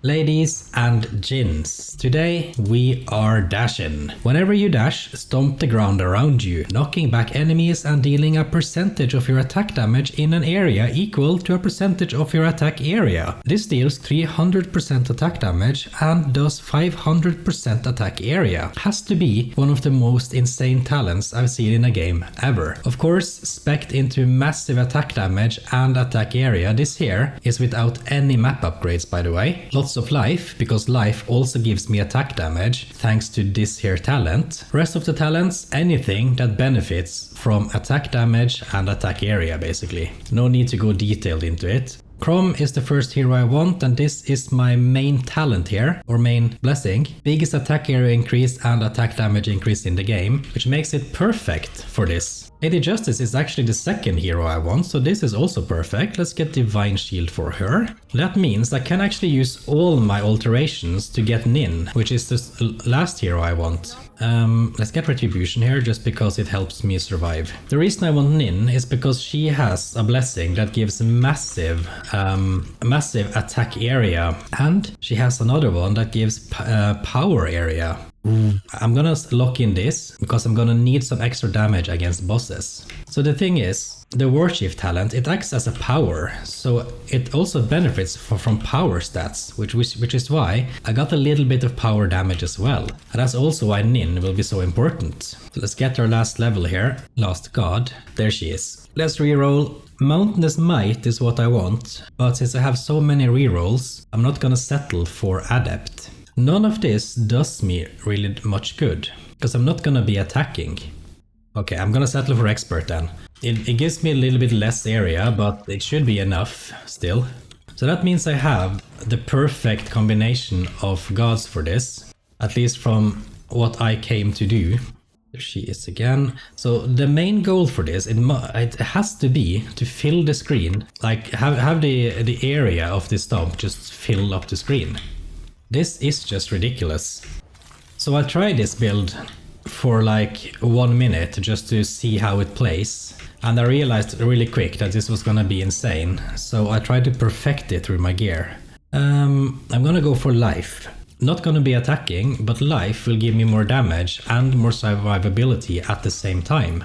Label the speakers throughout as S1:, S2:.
S1: Ladies and gents, today we are dashing. Whenever you dash, stomp the ground around you, knocking back enemies and dealing a percentage of your attack damage in an area equal to a percentage of your attack area. This deals 300% attack damage and does 500% attack area. Has to be one of the most insane talents I've seen in a game ever. Of course, spec'd into massive attack damage and attack area, this here is without any map upgrades, by the way. Lots of life, because life also gives me attack damage thanks to this here talent. Rest of the talents, anything that benefits from attack damage and attack area basically. No need to go detailed into it. Kront is the first hero I want, and this is my main talent here, or main blessing. Biggest attack area increase and attack damage increase in the game, which makes it perfect for this. Lady Justice is actually the second hero I want, so this is also perfect. Let's get Divine Shield for her. That means I can actually use all my alterations to get Nin, which is the last hero I want. Let's get Retribution here just because it helps me survive. The reason I want Nin is because she has a blessing that gives massive attack area, and she has another one that gives power area. I'm gonna lock in this because I'm gonna need some extra damage against bosses. So the thing is, the Warchief talent, it acts as a power, so it also benefits from power stats, which is why I got a little bit of power damage as well. And that's also why Nin will be so important. So let's get our last level here. Last god. There she is. Let's reroll. Mountainous Might is what I want, but since I have so many rerolls, I'm not gonna settle for Adept. None of this does me really much good, because I'm not gonna be attacking. Okay, I'm gonna settle for Expert then. It gives me a little bit less area, but it should be enough still. So that means I have the perfect combination of gods for this, at least from what I came to do. There she is again. So the main goal for this, it has to be to fill the screen, like have the area of the stomp just fill up the screen. This is just ridiculous. So I tried this build for like 1 minute just to see how it plays, and I realized really quick that this was gonna be insane, so I tried to perfect it through my gear. I'm gonna go for life. Not gonna be attacking, but life will give me more damage and more survivability at the same time.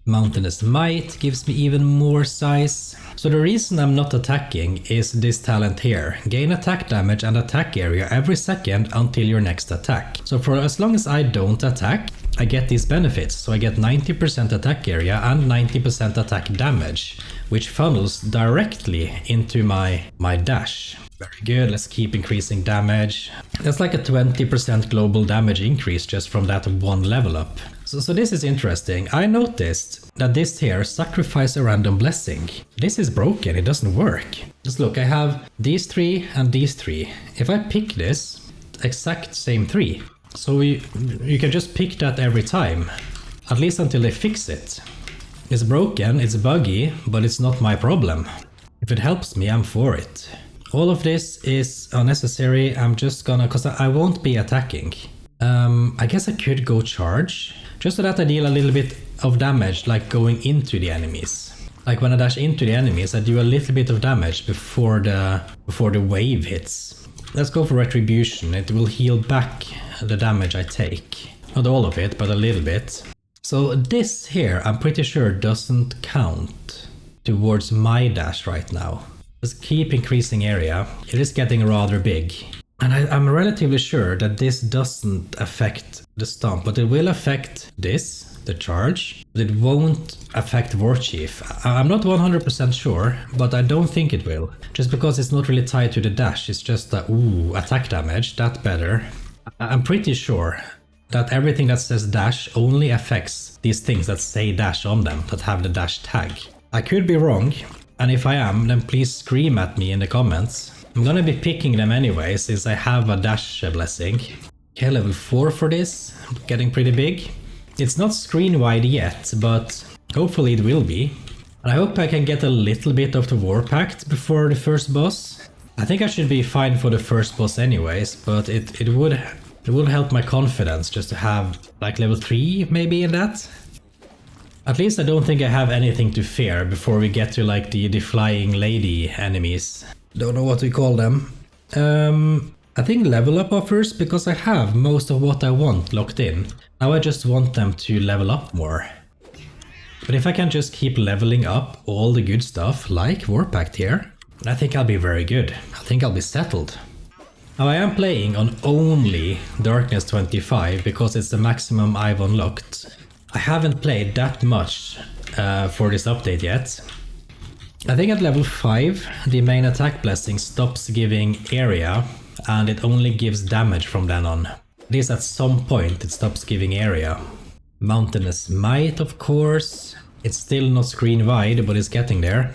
S1: Mountainous Might gives me even more size. So the reason I'm not attacking is this talent here. Gain attack damage and attack area every second until your next attack. So for as long as I don't attack, I get these benefits. So I get 90% attack area and 90% attack damage, which funnels directly into my dash. Very good, let's keep increasing damage. That's like a 20% global damage increase just from that one level up. So this is interesting. I noticed that this here sacrifice a random blessing. This is broken, it doesn't work. Just look, I have these three and these three. If I pick this, exact same three. So you can just pick that every time, at least until they fix it. It's broken, it's buggy, but it's not my problem. If it helps me, I'm for it. All of this is unnecessary. I'm just gonna, because I won't be attacking. I guess I could go charge, just so that I deal a little bit of damage, like going into the enemies. Like when I dash into the enemies, I do a little bit of damage before the wave hits. Let's go for Retribution. It will heal back the damage I take. Not all of it, but a little bit. So this here, I'm pretty sure doesn't count towards my dash right now. Just keep increasing area. It is getting rather big. And I'm relatively sure that this doesn't affect the stomp, but it will affect this, the charge, but it won't affect Warchief. I'm not 100% sure, but I don't think it will. Just because it's not really tied to the dash, it's just that, ooh, attack damage, that better. I'm pretty sure that everything that says dash only affects these things that say dash on them, that have the dash tag. I could be wrong, and if I am, then please scream at me in the comments. I'm gonna be picking them anyway, since I have a dash blessing. Okay, level 4 for this, getting pretty big. It's not screen wide yet, but hopefully it will be. And I hope I can get a little bit of the War Pact before the first boss. I think I should be fine for the first boss anyways, but it would help my confidence just to have like level 3 maybe in that. At least I don't think I have anything to fear before we get to like the flying lady enemies. Don't know what we call them. I think level up offers, because I have most of what I want locked in. Now I just want them to level up more. But if I can just keep leveling up all the good stuff, like Warpact here, I think I'll be very good. I think I'll be settled. Now I am playing on only Darkness 25 because it's the maximum I've unlocked. I haven't played that much for this update yet. I think at level 5 the main attack blessing stops giving area and it only gives damage from then on. At least at some point it stops giving area. Mountainous Might, of course. It's still not screen wide, but it's getting there.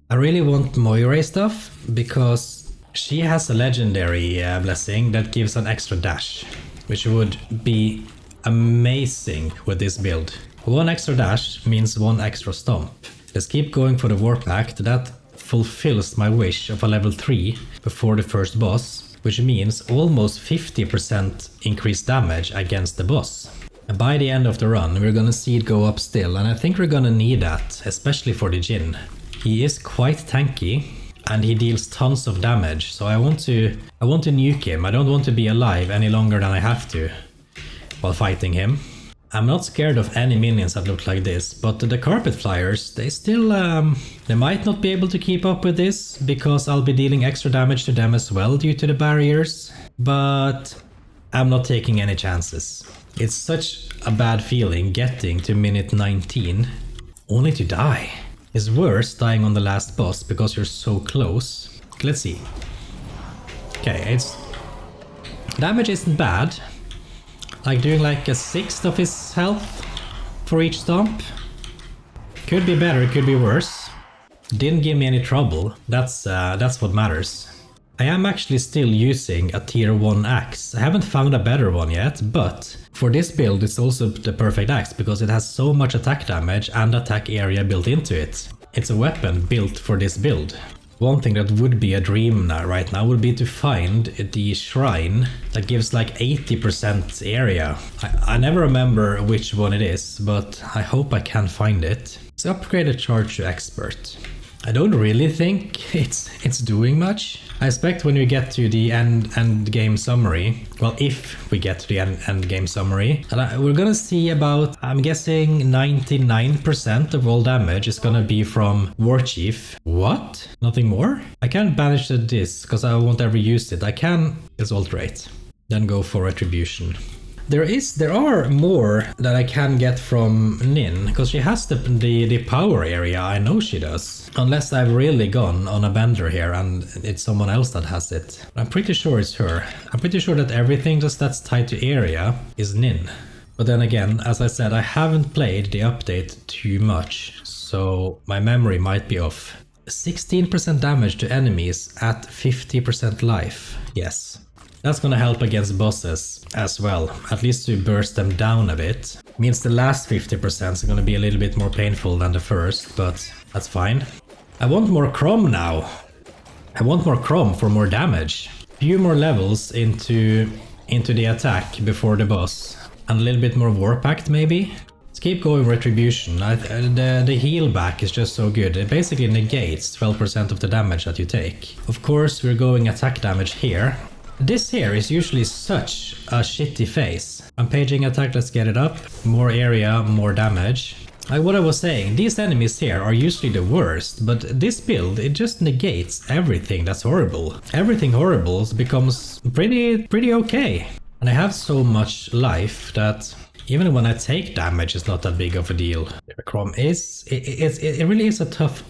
S1: I really want Moire stuff because she has a legendary blessing that gives an extra dash, which would be amazing with this build. 1 extra dash means 1 extra stomp. Let's keep going for the Warpact. That fulfills my wish of a level 3 before the first boss, which means almost 50% increased damage against the boss. And by the end of the run, we're gonna see it go up still, and I think we're gonna need that, especially for the Jinn. He is quite tanky, and he deals tons of damage, so I want to nuke him. I don't want to be alive any longer than I have to while fighting him. I'm not scared of any minions that look like this, but the carpet flyers, they still, they might not be able to keep up with this, because I'll be dealing extra damage to them as well due to the barriers, but I'm not taking any chances. It's such a bad feeling getting to minute 19 only to die. It's worse dying on the last boss because you're so close. Let's see. Okay, damage isn't bad. Like doing like 1/6 of his health for each stomp. Could be better, could be worse. Didn't give me any trouble. That's what matters. I am actually still using a tier 1 axe. I haven't found a better one yet, but for this build it's also the perfect axe because it has so much attack damage and attack area built into it. It's a weapon built for this build. One thing that would be a dream right now would be to find the shrine that gives like 80% area. I never remember which one it is, but I hope I can find it. So upgrade a charge to expert. I don't really think it's doing much. I expect when we get to the end game summary, well, if we get to the end game summary, we're gonna see about, I'm guessing 99% of all damage is gonna be from Warchief. What? Nothing more? I can't banish this because I won't ever use it. I can alterate, then go for retribution. There are more that I can get from Nin, because she has the power area, I know she does. Unless I've really gone on a bender here and it's someone else that has it. I'm pretty sure it's her. I'm pretty sure that everything that's tied to area is Nin. But then again, as I said, I haven't played the update too much, so my memory might be off. 16% damage to enemies at 50% life. Yes. That's gonna help against bosses as well, at least to burst them down a bit. Means the last 50% is gonna be a little bit more painful than the first, but that's fine. I want more Crom now. I want more Crom for more damage. A few more levels into the attack before the boss. And a little bit more Warpact maybe? Let's keep going retribution. The heal back is just so good. It basically negates 12% of the damage that you take. Of course, we're going attack damage here. This here is usually such a shitty phase. I'm paging attack, let's get it up. More area, more damage. Like what I was saying, these enemies here are usually the worst, but this build, it just negates everything that's horrible. Everything horrible becomes pretty okay. And I have so much life that even when I take damage, it's not that big of a deal. Crom it really is a tough,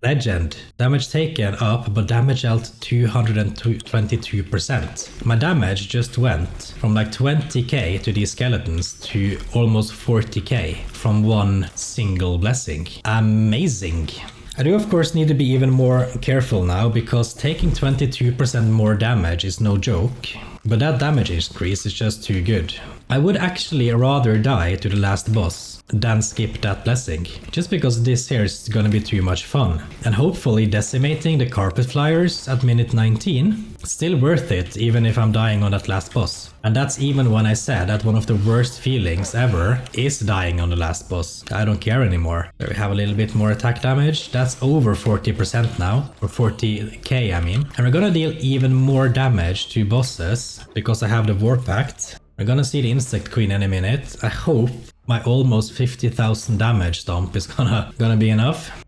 S1: legend. Damage taken up, but damage dealt 222%. My damage just went from like 20k to these skeletons to almost 40k from one single blessing. Amazing. I do of course need to be even more careful now, because taking 22% more damage is no joke. But that damage increase is just too good. I would actually rather die to the last boss than skip that blessing, just because this here is gonna be too much fun. And hopefully decimating the carpet flyers at minute 19, still worth it even if I'm dying on that last boss. And that's even when I said that one of the worst feelings ever is dying on the last boss. I don't care anymore. There we have a little bit more attack damage. That's over 40% now, or 40k I mean. And we're gonna deal even more damage to bosses because I have the War Pact. We're gonna see the Insect Queen in a minute. I hope my almost 50,000 damage stomp is gonna be enough.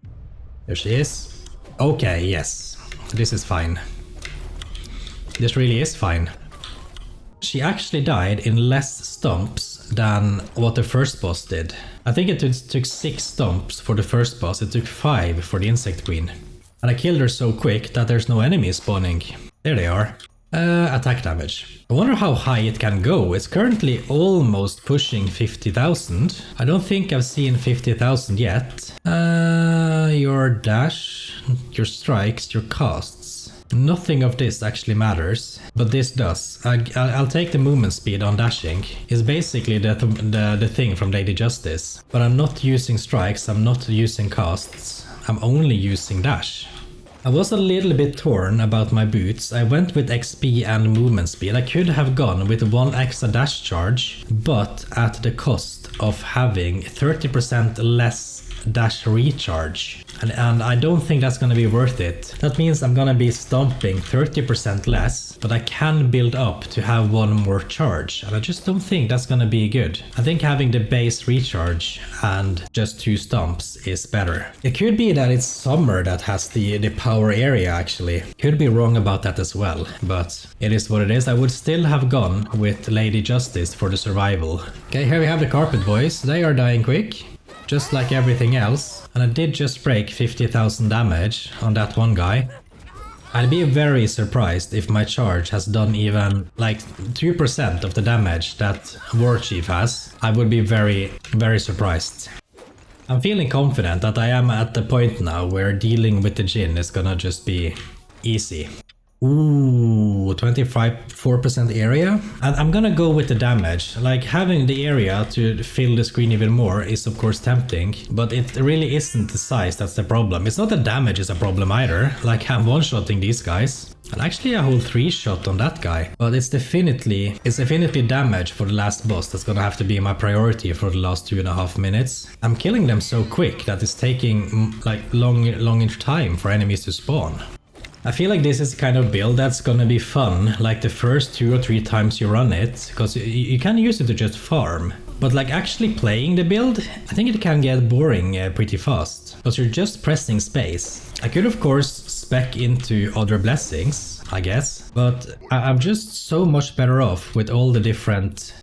S1: There she is. Okay, yes. This is fine. This really is fine. She actually died in less stomps than what the first boss did. I think it took 6 stomps for the first boss. It took 5 for the Insect Queen. And I killed her so quick that there's no enemies spawning. There they are. Attack damage. I wonder how high it can go. It's currently almost pushing 50,000. I don't think I've seen 50,000 yet. Your dash, your strikes, your casts. Nothing of this actually matters, but this does. I'll take the movement speed on dashing. It's basically the thing from Lady Justice. But I'm not using strikes, I'm not using casts. I'm only using dash. I was a little bit torn about my boots. I went with XP and movement speed. I could have gone with 1 extra dash charge, but at the cost of having 30% less dash recharge. And I don't think that's gonna be worth it. That means I'm gonna be stomping 30% less, but I can build up to have 1 more charge. And I just don't think that's gonna be good. I think having the base recharge and just 2 stomps is better. It could be that it's summer that has the power area actually. Could be wrong about that as well, but it is what it is. I would still have gone with Lady Justice for the survival. Okay, here we have the carpet boys. They are dying quick, just like everything else. And I did just break 50,000 damage on that one guy. I'd be very surprised if my charge has done even like 2% of the damage that Warchief has. I would be very, very surprised. I'm feeling confident that I am at the point now where dealing with the Jinn is gonna just be easy. Ooh, 4% area. And I'm gonna go with the damage. Like having the area to fill the screen even more is of course tempting, but it really isn't the size that's the problem. It's not the damage is a problem either. Like I'm one-shotting these guys. And actually a whole 3-shot on that guy. But it's definitely damage for the last boss that's gonna have to be my priority for the last 2.5 minutes. I'm killing them so quick that it's taking like long time for enemies to spawn. I feel like this is kind of build that's gonna be fun, like the first 2 or 3 times you run it, because you can use it to just farm. But like actually playing the build, I think it can get boring pretty fast, because you're just pressing space. I could of course spec into other blessings, I guess, but I'm just so much better off with all the different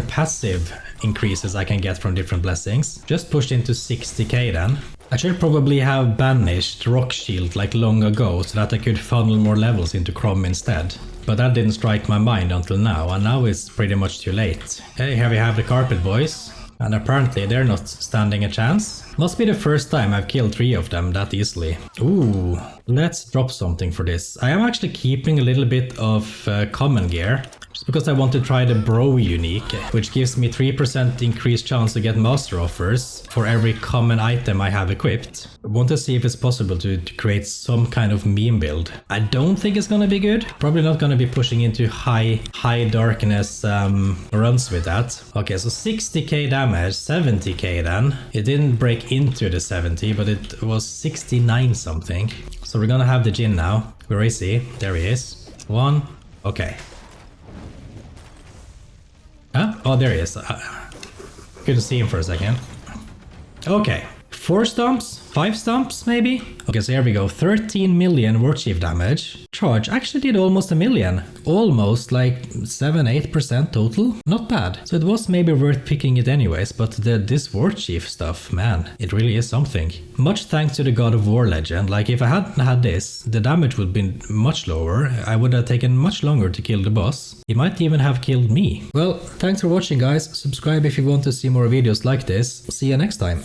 S1: passive increases I can get from different blessings. Just pushed into 60k then. I should probably have banished Rock Shield like long ago so that I could funnel more levels into Kront instead. But that didn't strike my mind until now, and now it's pretty much too late. Okay, here we have the carpet boys. And apparently they're not standing a chance. Must be the first time I've killed 3 of them that easily. Ooh, let's drop something for this. I am actually keeping a little bit of common gear, just because I want to try the Bro unique, which gives me 3% increased chance to get master offers for every common item I have equipped. I want to see if it's possible to create some kind of meme build. I don't think it's gonna be good. Probably not gonna be pushing into high darkness runs with that. Okay, so 60k damage, 70k then. It didn't break into the 70, but it was 69 something. So we're gonna have the Jinn now. Where is he? There he is. 1. Okay. Huh? Oh, there he is. Couldn't see him for a second. Okay. 4 stomps? 5 stomps maybe? Okay, so here we go. 13 million Warchief damage. Charge actually did almost 1 million. Almost like 7-8% total. Not bad. So it was maybe worth picking it anyways, but this Warchief stuff, man, it really is something. Much thanks to the God of War legend. Like if I hadn't had this, the damage would have been much lower. I would have taken much longer to kill the boss. He might even have killed me. Well, thanks for watching guys. Subscribe if you want to see more videos like this. See you next time.